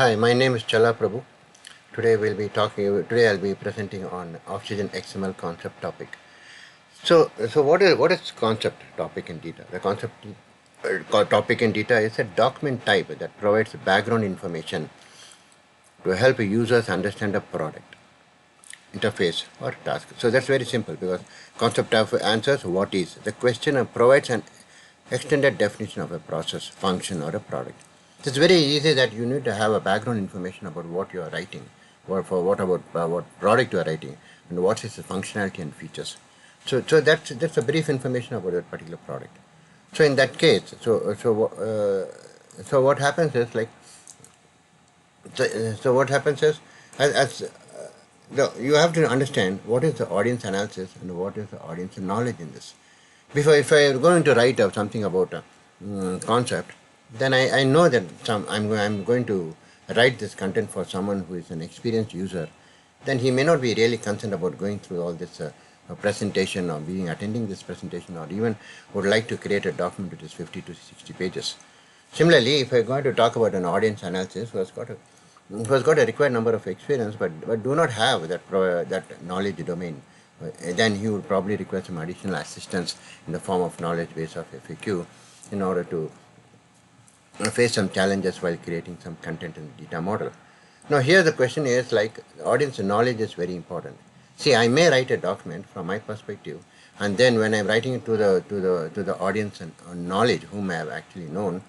Hi, my name is Chala Prabhu. Today I'll be presenting on Oxygen XML concept topic. So what is concept topic in data? The concept topic in data is a document type that provides background information to help users understand a product, interface, or task. So that's very simple because concept of answers what is. The question provides an extended definition of a process, function, or a product. It's very easy that you need to have a background information about what you are writing, what product you are writing, and what is the functionality and features. So that's a brief information about that particular product. So in that case, so what happens is what happens is as you have to understand what is the audience analysis and what is the audience knowledge in this. Before, if I am going to write something about a concept, then I know that I'm going to write this content for someone who is an experienced user. Then he may not be really concerned about going through all this presentation or being attending this presentation, or even would like to create a document which is 50 to 60 pages. Similarly, if I'm going to talk about an audience analysis who has got a required number of experience but do not have that knowledge domain, then he would probably require some additional assistance in the form of knowledge base of FAQ in order to face some challenges while creating some content in the data model. Now here the question is audience knowledge is very important. See, I may write a document from my perspective, and then when I'm writing it to the audience and knowledge whom I have actually known,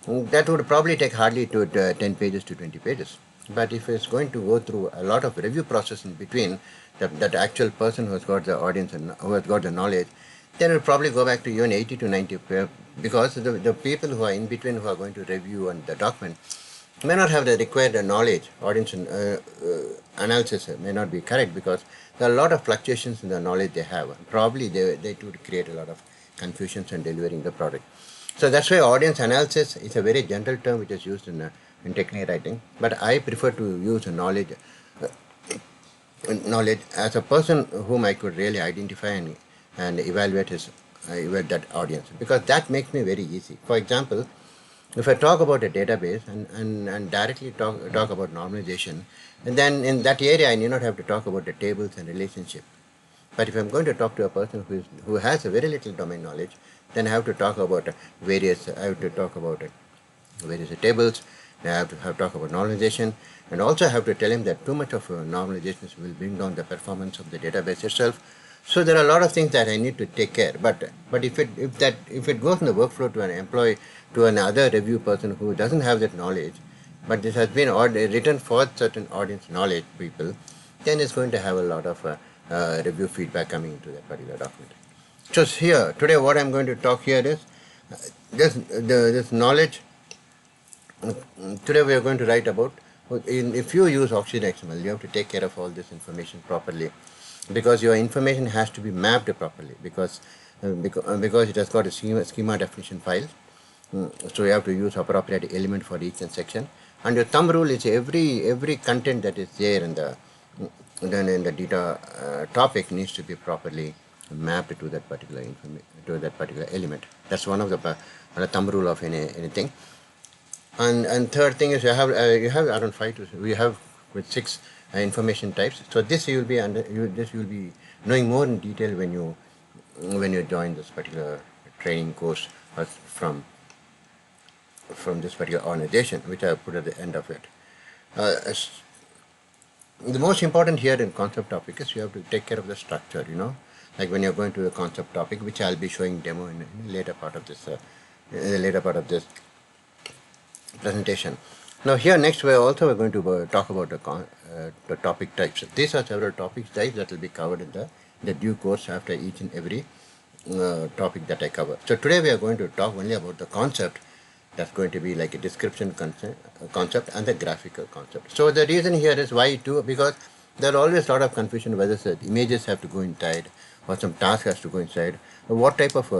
that would probably take hardly 10 pages to 20 pages. But if it's going to go through a lot of review process in between, that actual person who has got the audience and who has got the knowledge, then it will probably go back to even 80 to 90 because the people who are in between who are going to review on the document may not have the required knowledge. Audience analysis may not be correct because there are a lot of fluctuations in the knowledge they have. Probably they would create a lot of confusions in delivering the product. So that's why audience analysis is a very general term which is used in technical writing. But I prefer to use knowledge as a person whom I could really identify and evaluate that audience, because that makes me very easy. For example, if I talk about a database and directly talk about normalization, and then in that area I need not have to talk about the tables and relationship. But if I'm going to talk to a person who has a very little domain knowledge, then I have to talk about various tables. I have to talk about normalization, and also I have to tell him that too much of normalization will bring down the performance of the database itself. So there are a lot of things that I need to take care. But if it goes in the workflow to an employee, to another review person who doesn't have that knowledge, but this has been written for certain audience knowledge people, then it's going to have a lot of review feedback coming into that particular document. So here today, what I'm going to talk here is this knowledge. Today we are going to write about, if you use Oxygen XML, you have to take care of all this information properly, because your information has to be mapped properly, because it has got a schema definition file. So you have to use appropriate element for each section. And your thumb rule is every content that is there in the data topic needs to be properly mapped to that particular element. That's one of the thumb rule of anything. And third thing is you have around we have with 6 information types. So this you will be knowing more in detail when you join this particular training course from this particular organization, which I have put at the end of it. The most important here in concept topic is you have to take care of the structure. Like when you're going to a concept topic, which I'll be showing demo in the later part of this presentation. Now here next we're going to talk about the topic types. These are several topic types that will be covered in the due course after each and every topic that I cover. So today we are going to talk only about the concept. That's going to be like a description concept and the graphical concept. So the reason here is why too, because there are always a lot of confusion whether the images have to go inside or some task has to go inside, or what type of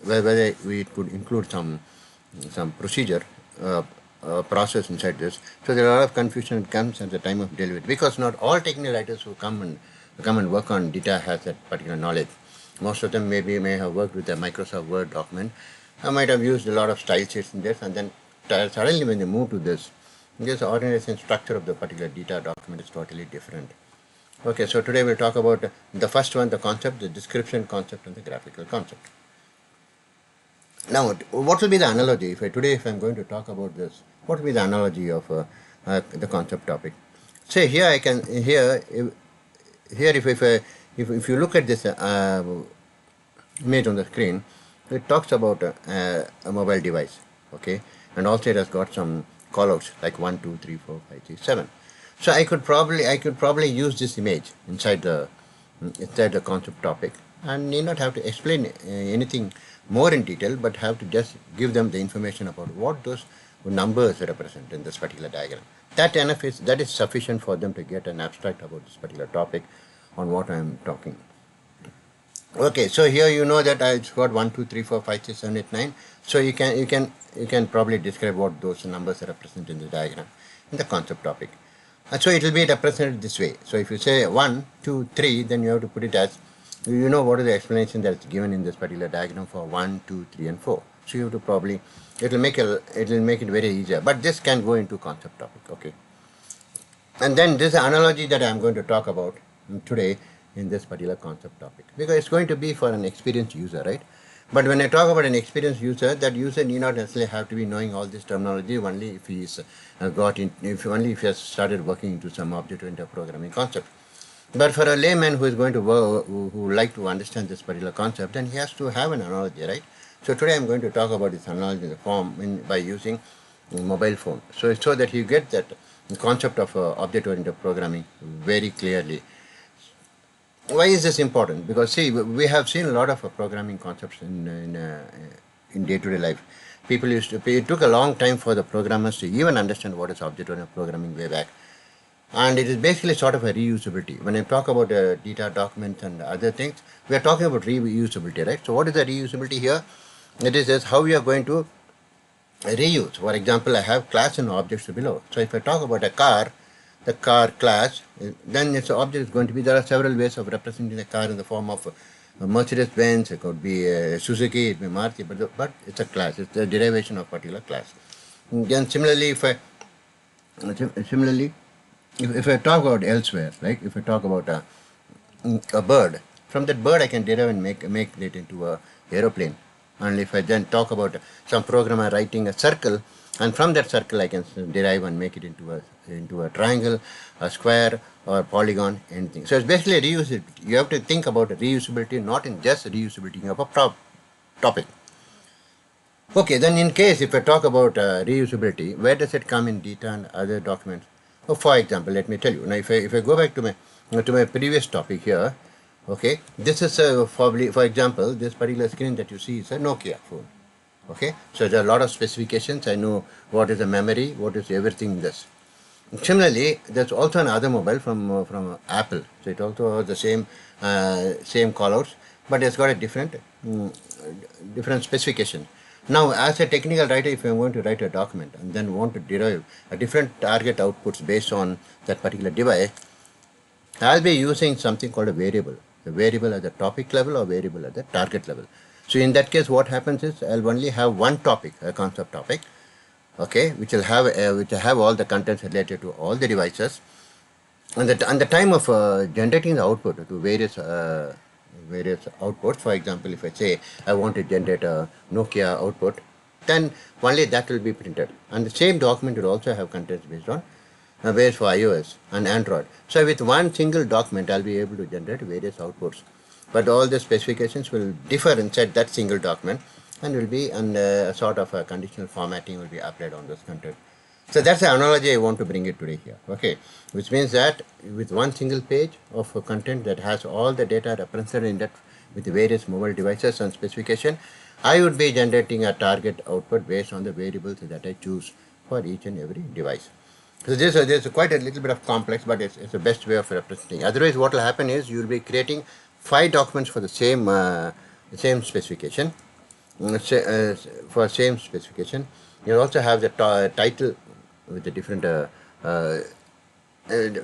whether we could include some procedure process inside this. So there are a lot of confusion that comes at the time of delivery, because not all technical writers who come and work on data has that particular knowledge. Most of them may have worked with a Microsoft Word document. I might have used a lot of style sheets in this, and then suddenly when they move to this This organization structure of the particular data document is totally different. Okay, so today we'll talk about the first one, the concept, the description concept, and the graphical concept. Now, what will be the analogy? If I'm going to talk about this, what will be the analogy of the concept topic? Say here I can here if you look at this image on the screen, it talks about a mobile device, okay, and also it has got some callouts like 1, 2, 3, 4, 5, 6, 7. So I could probably use this image inside the concept topic, and need not have to explain anything more in detail, but have to just give them the information about what those numbers represent in this particular diagram. That is sufficient for them to get an abstract about this particular topic on what I am talking. Okay, so here you know that it's got 1, 2, 3, 4, 5, 6, 7, 8, 9. So you can probably describe what those numbers represent in the diagram in the concept topic. And so it will be represented this way. So if you say 1, 2, 3, then you have to put it as, you know what is the explanation that's given in this particular diagram for 1, 2, 3, and 4. So you have to probably, it will make it very easier. But this can go into concept topic, okay. And then this analogy that I am going to talk about today in this particular concept topic, because it's going to be for an experienced user, right? But when I talk about an experienced user, that user need not necessarily have to be knowing all this terminology only if he's if he has started working into some object-oriented programming concept. But for a layman who is going to work, who would like to understand this particular concept, then he has to have an analogy, right? So today I'm going to talk about this analogy in the form by using mobile phone. So that you get that concept of object-oriented programming very clearly. Why is this important? Because see, we have seen a lot of programming concepts in day-to-day life. It took a long time for the programmers to even understand what is object-oriented programming way back. And it is basically sort of a reusability. When I talk about data documents and other things, we are talking about reusability, right? So what is the reusability here? It is just how we are going to reuse. For example, I have class and objects below. So if I talk about a car, the car class, then its object is going to be, there are several ways of representing the car in the form of Mercedes-Benz, it could be Suzuki, it may be Maruti, but it's a class, it's a derivation of a particular class. And then similarly, if I talk about elsewhere, right, if I talk about a bird, from that bird I can derive and make it into a aeroplane. And if I then talk about some programmer writing a circle, and from that circle I can derive and make it into a triangle, a square, or polygon, anything. So it's basically reusability. You have to think about reusability, not in just reusability of a topic. Okay, then in case if I talk about reusability, where does it come in data and other documents? Oh, for example, let me tell you. Now, if I go back to my previous topic here, okay, this is probably, for example, this particular screen that you see is a Nokia phone. Okay, so there are a lot of specifications. I know what is the memory, what is everything in this. Similarly, there's also another mobile from Apple. So it also has the same callouts, but it's got a different specification. Now, as a technical writer, if I'm going to write a document and then want to derive a different target outputs based on that particular device, I'll be using something called a variable. The variable at the topic level or variable at the target level. So in that case, what happens is I'll only have one topic, a concept topic, okay, which will have all the contents related to all the devices. And the time of generating the output to various outputs, for example, if I say I want to generate a Nokia output, then only that will be printed. And the same document will also have contents based on ways for iOS and Android. So with one single document, I'll be able to generate various outputs. But all the specifications will differ inside that single document, and will be, and a sort of a conditional formatting will be applied on this content. So that's the analogy I want to bring it today here. Okay, which means that with one single page of content that has all the data represented in that with the various mobile devices and specification, I would be generating a target output based on the variables that I choose for each and every device. So this is quite a little bit of complex, but it's the best way of representing. Otherwise, what will happen is you will be creating 5 documents for the same specification. For same specification, you also have the title with the different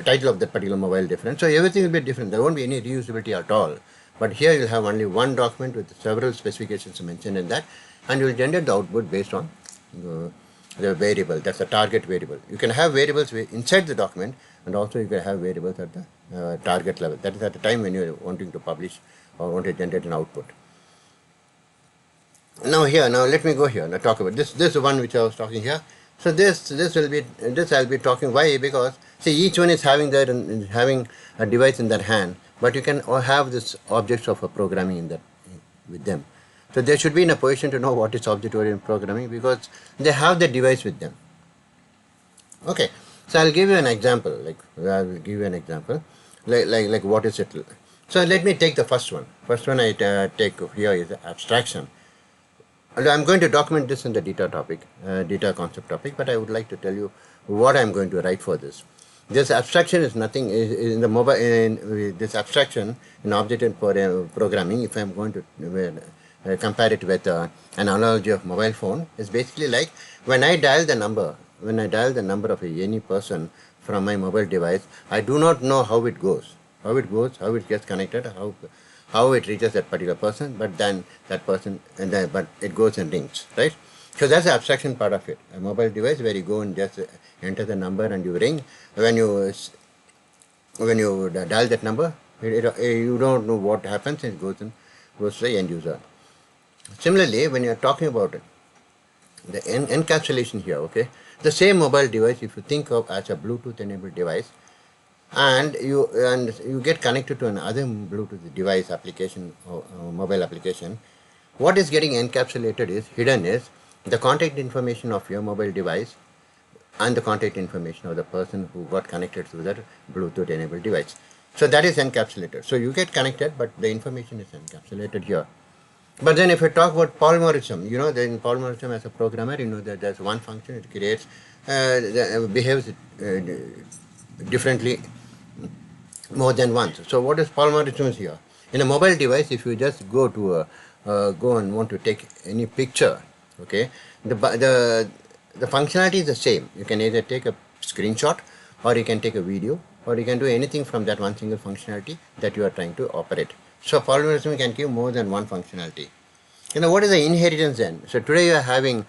title of that particular mobile different. So everything will be different. There won't be any reusability at all. But here you'll have only one document with several specifications mentioned in that, and you'll generate the output based on the variable, that's a target variable. You can have variables inside the document, and also you can have variables at the target level. That is at the time when you are wanting to publish or want to generate an output. Now let me go here. Now talk about this. This is the one which I was talking here. So this I'll be talking. Why? Because see, each one is having having a device in their hand, but you can have this objects of a programming in that with them. So they should be in a position to know what is object-oriented programming because they have the device with them. Okay, so I'll give you an example. Like what is it? So let me take the first one. First one I take here is abstraction. I'm going to document this in the data concept topic, but I would like to tell you what I'm going to write for this. This abstraction is nothing in the mobile. This abstraction in object programming, if I'm going to compare it with an analogy of mobile phone, is basically like when I dial the number of any person from my mobile device, I do not know how it goes, how it gets connected, how it reaches that particular person, but then that person, but it goes and rings, right? So that's the abstraction part of it. A mobile device where you go and just enter the number and you ring. When you dial that number, you don't know what happens, and it goes to the end user. Similarly, when you are talking about it, the encapsulation here, okay, the same mobile device, if you think of as a Bluetooth enabled device, and you get connected to another Bluetooth device application or mobile application, what is getting encapsulated is the contact information of your mobile device and the contact information of the person who got connected to that Bluetooth enabled device. So that is encapsulated. So you get connected, but the information is encapsulated here. But then if you talk about polymorphism, in polymorphism as a programmer, that there's one function, it creates, behaves differently more than once. So what is polymorphism here? In a mobile device, if you just go and want to take any picture, okay, the functionality is the same. You can either take a screenshot, or you can take a video, or you can do anything from that one single functionality that you are trying to operate. So polymorphism can give more than one functionality. What is the inheritance then? So today you're handling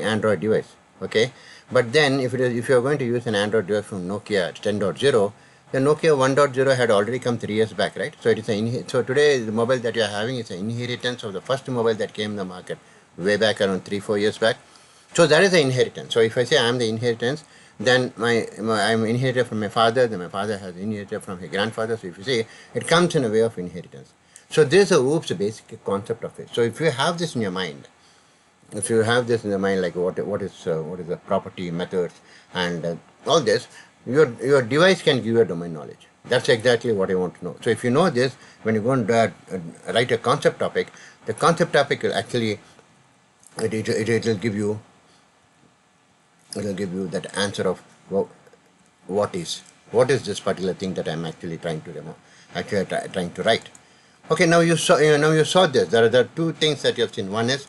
Android device, okay? But then if you are going to use an Android device from Nokia 10.0, the Nokia 1.0 had already come 3 years back, right? So so today the mobile that you are having is an inheritance of the first mobile that came in the market way back around 3-4 years back. So that is the inheritance. So if I say I am the inheritance, then I'm inherited from my father, then my father has inherited from his grandfather. So if you see, it comes in a way of inheritance. So this is the basic concept of it. So if you have this in your mind, like what is the property, methods, and all this, your device can give you a domain knowledge. That's exactly what I want to know. So if you know this, when you go and write a concept topic, the concept topic will actually it will give you that answer of what is this particular thing that I'm actually trying to write. Okay, now you saw this. There are two things that you have seen. One is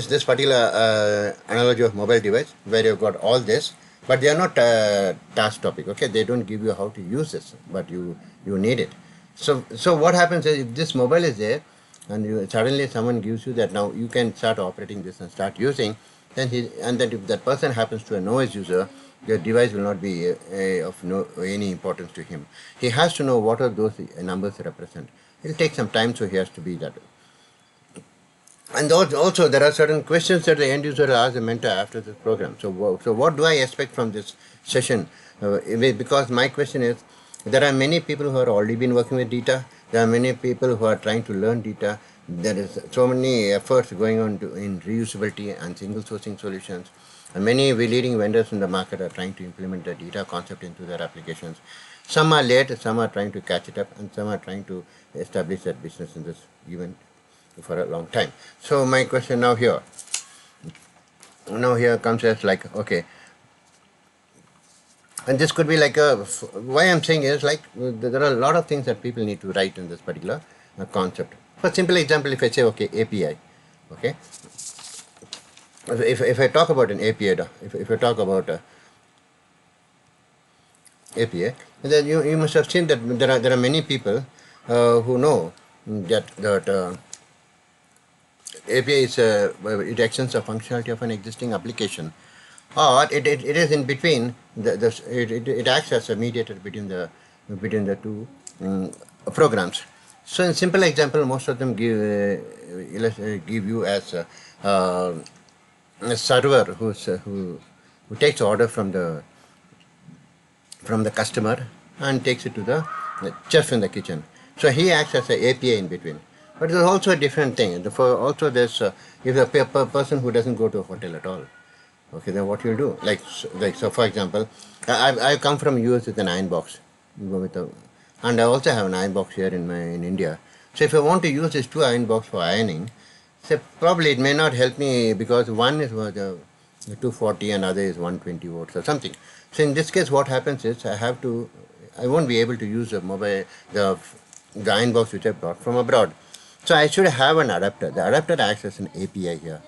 this particular analogy of mobile device where you've got all this, but they are not task topic. Okay, they don't give you how to use this, but you need it. So what happens is, if this mobile is there and suddenly someone gives you that now you can start operating this and start using, then if that person happens to be an OS user, your device will not be of any importance to him. He has to know what are those numbers represent. It will take some time, so he has to be that. And also there are certain questions that the end user will ask the mentor after this program. So what do I expect from this session? Because my question is, there are many people who have already been working with data. There are many people who are trying to learn data. There is so many efforts going on in reusability and single sourcing solutions. And many leading vendors in the market are trying to implement the data concept into their applications. Some are late, some are trying to catch it up, and some are trying to establish their business in this even for a long time. So my question now here comes as like, okay, and this could be like why I'm saying is like there are a lot of things that people need to write in this particular concept. For simple example, if I say, okay, API, okay, if I talk about an API, if I talk about API, then you must have seen that there are many people who know that API is it extends the functionality of an existing application, or it is in between it acts as a mediator between the two programs. So in simple example, most of them give you as a server who takes order from the customer and takes it to the chef in the kitchen. So he acts as an API in between. But there's also a different thing. Also, there's if a person who doesn't go to a hotel at all, okay, then what you'll do? So for example, I come from US with an iron box, and I also have an iron box here in India. So if I want to use this two iron box for ironing, so probably it may not help me because one is 240 and other is 120 volts or something. So in this case, what happens is I won't be able to use the iron box which I brought from abroad. So I should have an adapter. The adapter acts as an API here.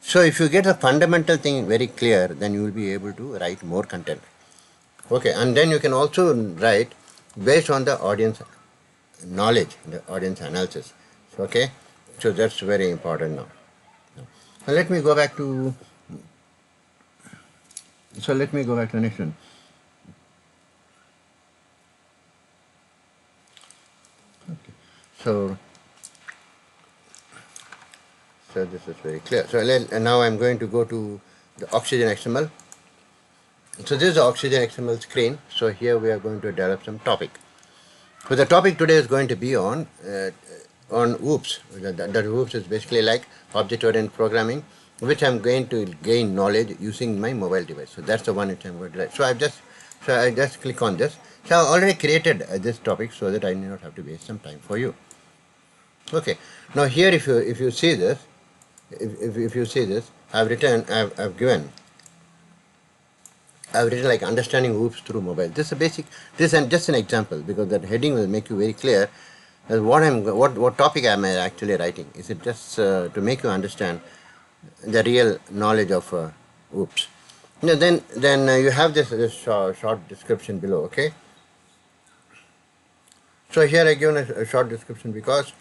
So if you get the fundamental thing very clear, then you will be able to write more content. Okay, and then you can also write based on the audience knowledge, the audience analysis. Okay, so that's very important now. Now let me go back to. So let me go back to the next one. Okay, so this is very clear. So now I'm going to go to the Oxygen XML. So this is the Oxygen XML screen. So here we are going to develop some topic. So the topic today is going to be on OOPS. That OOPS is basically like object-oriented programming, which I'm going to gain knowledge using my mobile device. So that's the one which I'm going to write. So I just click on this. So I already created this topic so that I need not have to waste some time for you. Okay. Now here, if you see this, if you see this, I've written like understanding OOPS through mobile. This is a basic. This is just an example because that heading will make you very clear as what topic am I actually writing. Is it just to make you understand the real knowledge of OOPS? Now then you have this short description below. Okay. So here I given a short description because.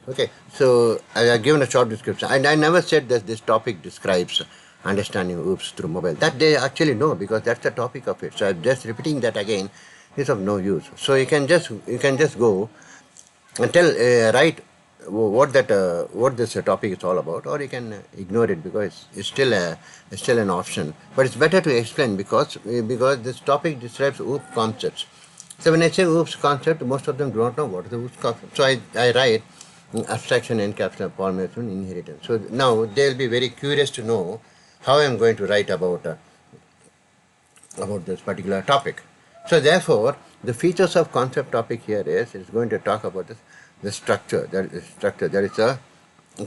Okay, so I have given a short description. And I never said that this topic describes understanding OOPS through mobile. That they actually know because that's the topic of it. So I'm just repeating that again is of no use. So you can just go and write what this topic is all about, or you can ignore it because it's still an option. But it's better to explain because this topic describes OOPS concepts. So when I say OOPS concept, most of them do not know what is the OOPS concept. So I write abstraction, encapsulation, polymerization, inheritance. So now they will be very curious to know how I am going to write about this particular topic. So therefore, the features of concept topic here is it's going to talk about the structure. That is a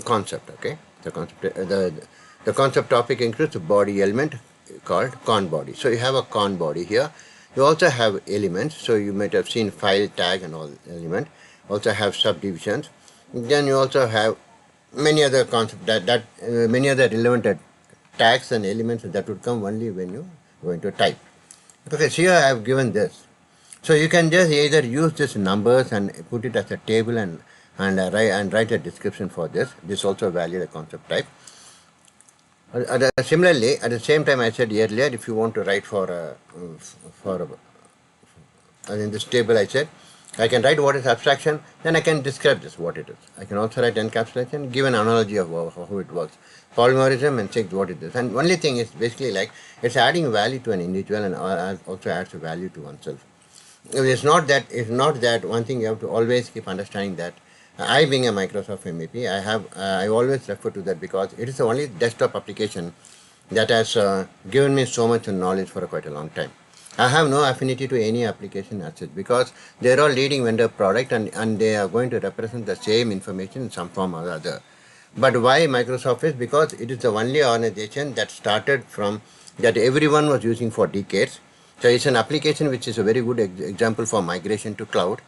concept. Okay, the concept topic includes a body element called con body. So you have a con body here. You also have elements. So you might have seen file, tag, and all element. Also have subdivisions. Then you also have many other concepts many other relevant tags and elements that would come only when you go into type. Okay, so here I have given this. So you can just either use these numbers and put it as a table and write a description for this. This also value the concept type. Similarly, at the same time I said earlier, if you want to write in this table I said, I can write what is abstraction, then I can describe this, what it is. I can also write encapsulation, give an analogy of how it works. Polymerism and check what it is. And only thing is basically like it's adding value to an individual and also adds value to oneself. It's not that one thing you have to always keep understanding that. I being a Microsoft MEP, I always refer to that because it is the only desktop application that has given me so much knowledge for quite a long time. I have no affinity to any application as such because they are all leading vendor product and they are going to represent the same information in some form or other. But why Microsoft is because it is the only organization that started from that everyone was using for decades. So it's an application which is a very good example for migration to cloud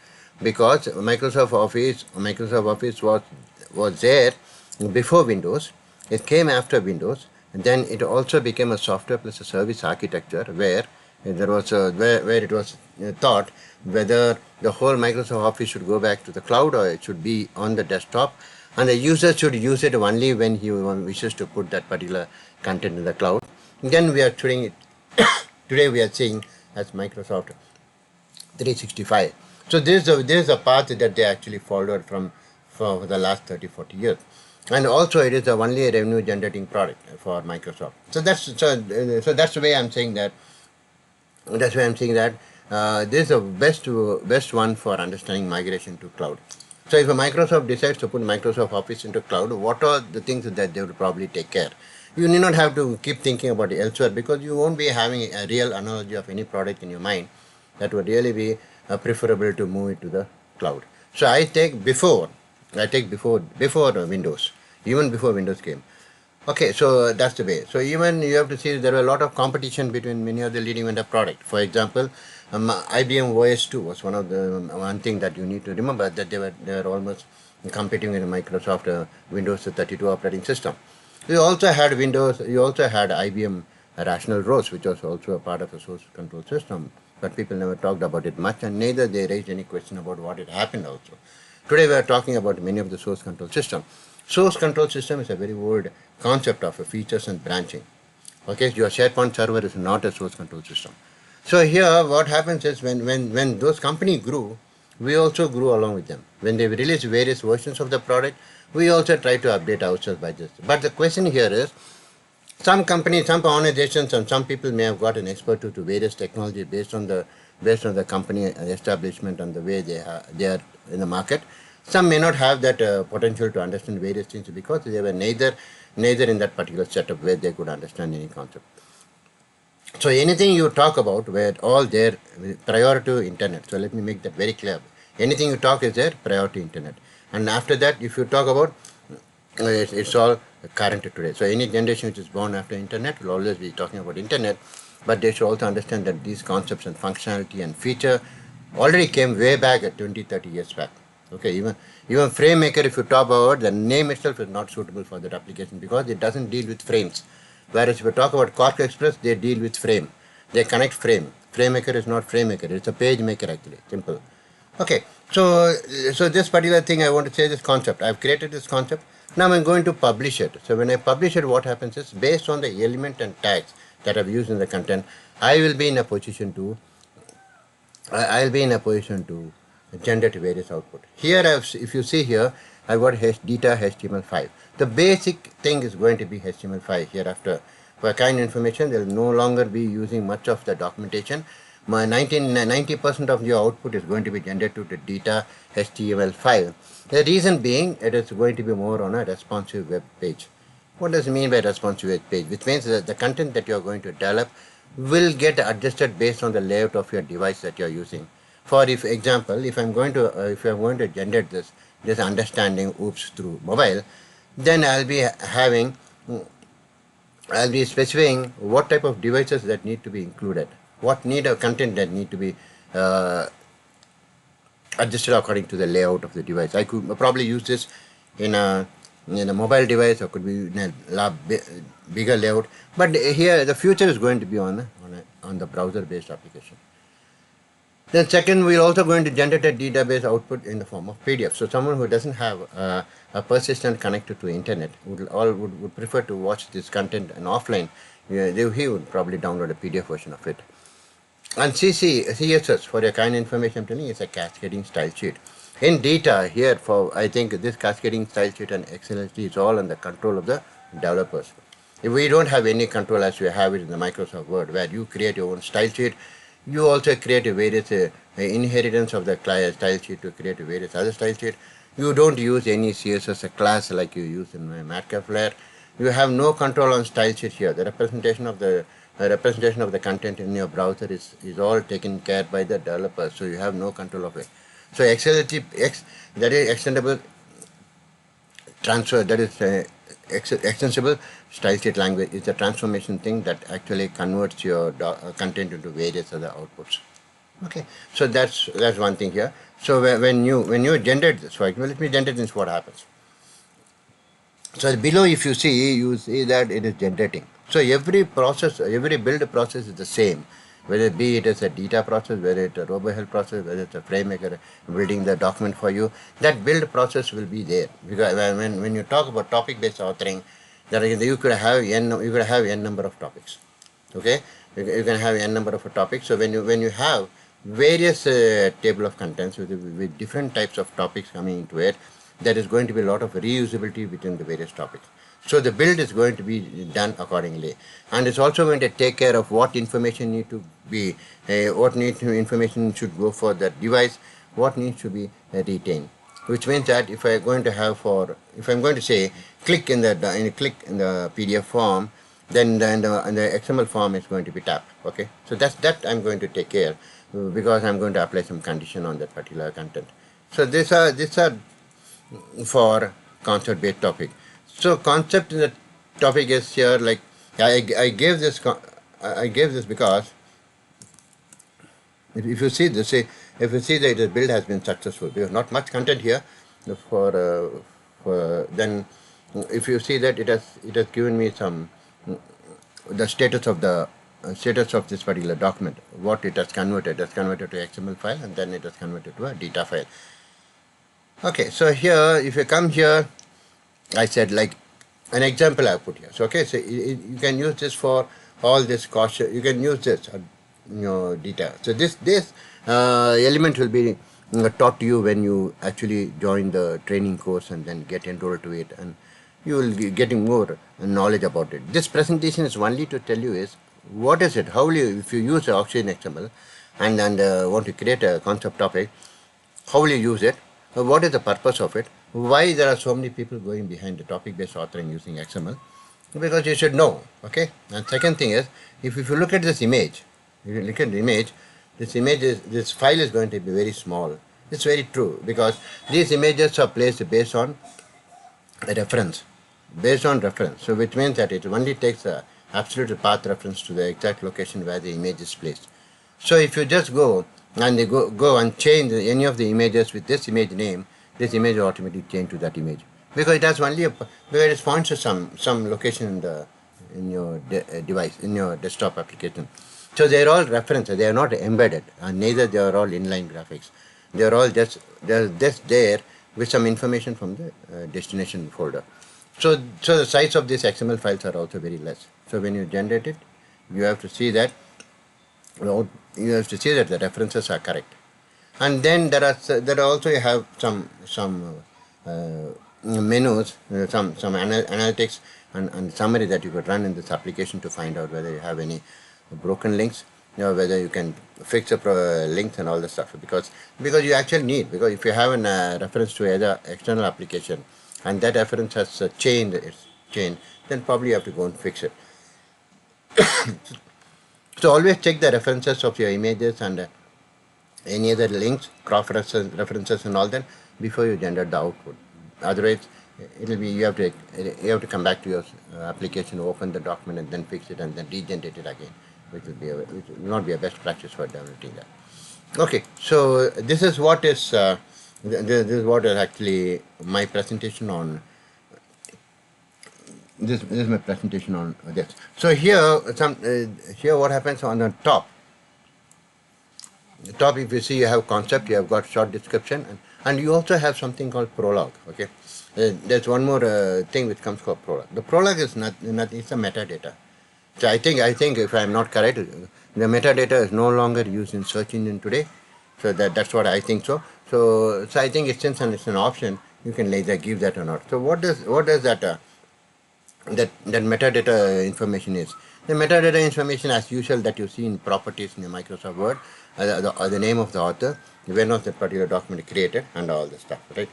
because Microsoft Office was there before Windows. It came after Windows and then it also became a software plus a service architecture where There was where it was thought whether the whole Microsoft Office should go back to the cloud or it should be on the desktop, and the user should use it only when he wishes to put that particular content in the cloud. Then we are treating it today we are seeing as Microsoft 365. So this is a path that they actually followed from for the last 30-40 years, and also it is the only revenue generating product for Microsoft. So that's the way I'm saying that. That's why I'm saying that this is the best one for understanding migration to cloud. So if a Microsoft decides to put Microsoft Office into cloud, what are the things that they will probably take care? You need not have to keep thinking about it elsewhere because you won't be having a real analogy of any product in your mind that would really be preferable to move it to the cloud. So I take before Windows, even before Windows came. Okay, so that's the way. So even you have to see there were a lot of competition between many of the leading vendor product. For example, IBM OS2 was one thing that you need to remember that they were almost competing with Microsoft Windows 32 operating system. You also had Windows. You also had IBM Rational ROS, which was also a part of the source control system. But people never talked about it much, and neither they raised any question about what had happened also. Today we are talking about many of the source control system. Source control system is a very old concept of features and branching. Okay, your SharePoint server is not a source control system. So here what happens is when those companies grew, we also grew along with them. When they release various versions of the product, we also try to update ourselves by this. But the question here is, some companies, some organizations, and some people may have got an expertise to various technology based on the company establishment and the way they are in the market. Some may not have that potential to understand various things because they were neither in that particular setup where they could understand any concept. So anything you talk about were all there prior to internet. So let me make that very clear. Anything you talk is there prior to internet. And after that, if you talk about it's all current today. So any generation which is born after internet will always be talking about internet, but they should also understand that these concepts and functionality and feature already came way back at 20-30 years back. Okay, even FrameMaker, if you talk about, the name itself is not suitable for that application because it doesn't deal with frames. Whereas if you talk about Quark Express, they deal with frame. They connect frame. FrameMaker is not FrameMaker. It's a page maker actually. Simple. Okay, so this particular thing I want to say this concept. I've created this concept. Now I'm going to publish it. So when I publish it, what happens is based on the element and tags that I've used in the content, I'll be in a position to generate various output. Here, if you see here, I've got data HTML5. The basic thing is going to be HTML5 hereafter. For kind information, they'll no longer be using much of the documentation. My 90% of your output is going to be generated to data HTML5. The reason being, it is going to be more on a responsive web page. What does it mean by responsive web page? Which means that the content that you are going to develop will get adjusted based on the layout of your device that you are using. For example, if I'm going to generate this understanding OOPS through mobile, then I'll be specifying what type of devices that need to be included, what need of content that need to be adjusted according to the layout of the device. I could probably use this in a mobile device, or could be in a bigger layout. But here the future is going to be on the browser-based application. Then second, we're also going to generate a database output in the form of PDF. So someone who doesn't have a persistent connected to internet would prefer to watch this content and offline. He would probably download a PDF version of it. And CSS, for your kind information, I'm telling you, is a cascading style sheet. In data here, I think this cascading style sheet and XLSD is all under control of the developers. If we don't have any control as we have it in the Microsoft Word, where you create your own style sheet, you also create a various inheritance of the style sheet to create a various other style sheet. You don't use any CSS class like you use in Markup You have no control on style sheet here. The representation of the content in your browser is all taken care by the developers, so you have no control of it. So XLSD, that is extendable transfer, that is extensible style sheet language is a transformation thing that actually converts your content into various other outputs. Okay, so that's one thing here. So when you generate this, right? Well, let me generate this. What happens? So below, if you see that it is generating. So every build process is the same. whether be it as a data process, whether it's a RoboHelp process, whether it's a FrameMaker building the document for you, that build process will be there. Because when you talk about topic-based authoring, you could have n number of topics. Okay, you can have n number of topics. So when you have various table of contents with different types of topics coming into it, there is going to be a lot of reusability within the various topics. So the build is going to be done accordingly, and it's also going to take care of what information need to be, information should go for that device, what needs to be retained. Which means that if I'm going to say click in the PDF form, then the XML form is going to be tapped. Okay, so that I'm going to take care, because I'm going to apply some condition on that particular content. So these are for concept based topic. So concept in the topic is here, like I gave this because if you see this, if you see that the build has been successful, because not much content here for then if you see that it has given me some the status of this particular document, what it has converted. It has converted to XML file, and then it has converted to a data file. Okay, so here if you come here, I said like an example I put here. So okay, so you can use this for all this caution. You can use this data. So this element will be taught to you when you actually join the training course and then get enrolled to it, and you will be getting more knowledge about it. This presentation is only to tell you is what is it, how will you, if you use Oxygen XML and want to create a concept topic, how will you use it, what is the purpose of it, why there are so many people going behind the topic based authoring using XML, because you should know. Okay, and second thing is, if you look at this image, this file is going to be very small. It's very true, because these images are placed based on a reference, so which means that it only takes a absolute path reference to the exact location where the image is placed. So if you just go and go and change any of the images with this image name, this image will automatically change to that image, because it has only where it points to some location in your device, in your desktop application. So they are all references, they are not embedded, and neither they are all inline graphics. They are all just there with some information from the destination folder. So the size of these XML files are also very less. So when you generate it, you have to see that the references are correct. And then there are also you have some menus, some analytics and summary that you could run in this application to find out whether you have any broken links, whether you can fix the links and all the stuff, because you actually need, because if you have a reference to either external application and that reference has changed, then probably you have to go and fix it. So always check the references of your images and any other links, cross references and all that before you generate the output. Otherwise, it'll be you have to come back to your application, open the document, and then fix it and then regenerate it again, which will not be a best practice for developing that. Okay, so this is what is actually my presentation on. This is my presentation on this. So here here what happens on the top. The top, if you see, you have concept, you have got short description, and you also have something called prologue. Okay, there's one more thing which comes called prologue. The prologue is it's a metadata. So I think if I'm not correct, the metadata is no longer used in search engine today. So that's what I think. So I think since it's an option, you can either give that or not. So what does that metadata information is? The metadata information, as usual, that you see in properties in the Microsoft Word, the name of the author, when was that particular document created, and all the stuff, right?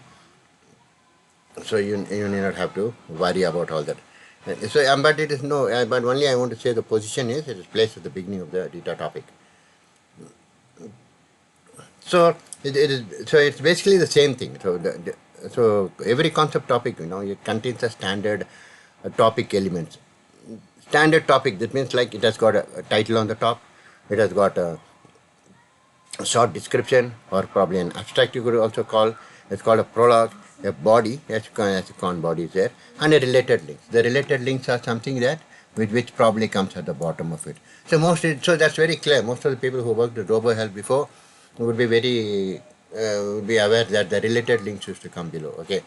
So you need not have to worry about all that. So, but it is but only I want to say the position is it is placed at the beginning of the data topic. So it's basically the same thing. So every concept topic, it contains a standard topic elements. Standard topic, that means like it has got a title on the top, it has got a short description, or probably an abstract you could also call. It's called a prologue, a body, as a con body is there, and a related links. The related links are something that which probably comes at the bottom of it. So that's very clear. Most of the people who worked with RoboHelp before would be very would be aware that the related links used to come below. Okay,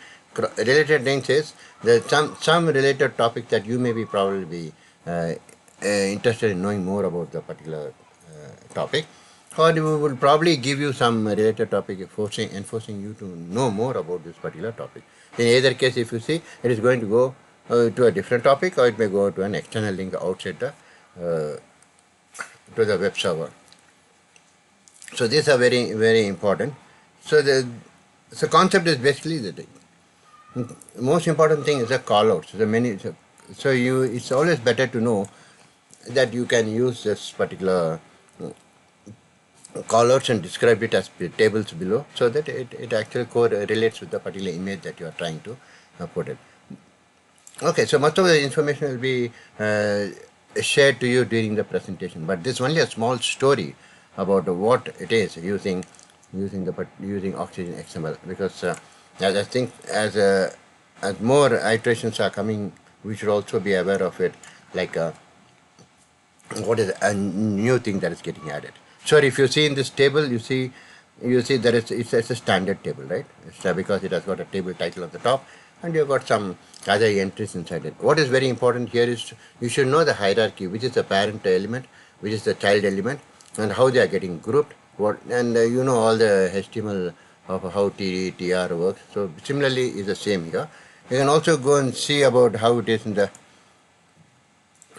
related links is the some related topic that you may be probably be interested in knowing more about the particular topic, or we will probably give you some related topic enforcing you to know more about this particular topic. In either case, if you see, it is going to go to a different topic, or it may go to an external link outside the to the web server. So these are very important. So the concept is basically the thing. Most important thing is the callouts. So it's always better to know that you can use this particular callouts and describe it as tables below, so that it actually correlates with the particular image that you are trying to put in. Okay, so much of the information will be shared to you during the presentation, but this is only a small story about what it is using Oxygen XML, because as I think as more iterations are coming, we should also be aware of it, like what is a new thing that is getting added. So if you see in this table, you see that it's a standard table, right? It's because it has got a table title on the top, and you've got some other entries inside it. What is very important here is you should know the hierarchy, which is the parent element, which is the child element, and how they are getting grouped. And you know all the HTML of how TR works. So similarly is the same here. You can also go and see about how it is in the.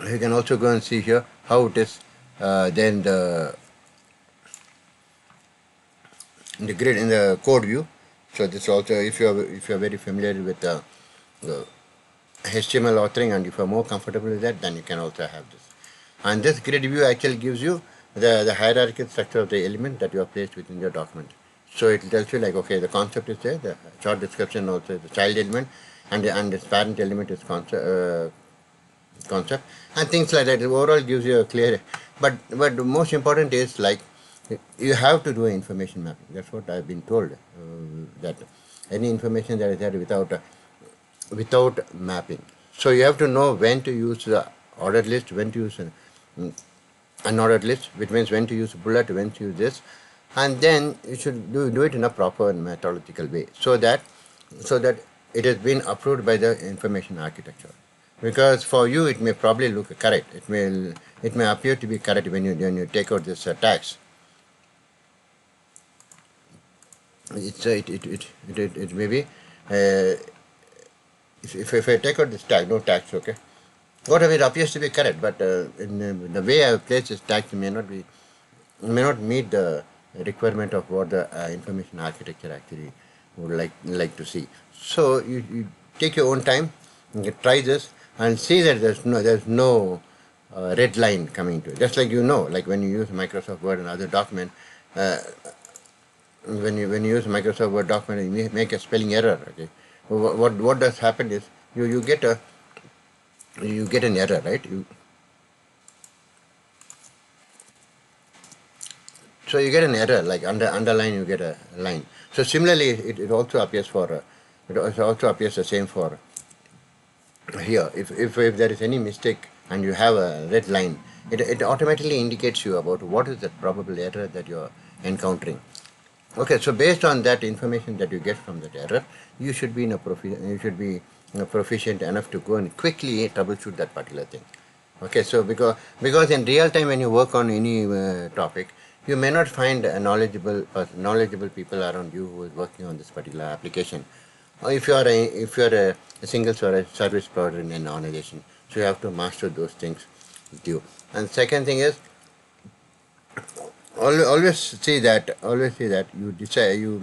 You can also go and see here how it is then in the grid in the code view. So this also, if you are very familiar with the HTML authoring, and if you are more comfortable with that, then you can also have this. And this grid view actually gives you the hierarchical structure of the element that you have placed within your document. So it tells you like, okay, the concept is there, the short description also is the child element, and this parent element is concept and things like that. It overall gives you a clear. But the most important is like you have to do information mapping. That's what I've been told. That any information that is there without mapping. So you have to know when to use the ordered list, when to use an unordered list, which means when to use bullet, when to use this, and then you should do it in a proper methodological way, so that it has been approved by the information architecture. Because for you it may probably look correct. It may appear to be correct when you take out this tags. It may be if I take out this tag, no tags, okay. Whatever it appears to be correct, but in the way I have placed this tag may not meet the requirement of what the information architecture actually would like to see. So you take your own time, you try this, and see that there's no red line coming to it. Just like like when you use Microsoft Word and other document, when you use Microsoft Word document, you may make a spelling error. Okay, what does happen is you get an error, right? So you get an error, like underline, you get a line. So similarly, it also appears the same for here. If there is any mistake and you have a red line, it automatically indicates you about what is the probable error that you are encountering. Okay, so based on that information that you get from that error, you should be proficient enough to go and quickly troubleshoot that particular thing. Okay, so because in real time when you work on any topic, you may not find knowledgeable people around you who is working on this particular application. Or if you are a single service provider in an organization, so you have to master those things with you. And second thing is, always see that you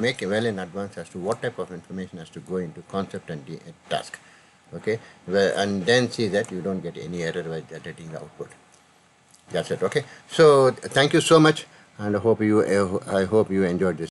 make well in advance as to what type of information has to go into concept and task. Okay, and then see that you don't get any error by getting the output. That's it. Okay, so thank you so much, and I hope you enjoyed this.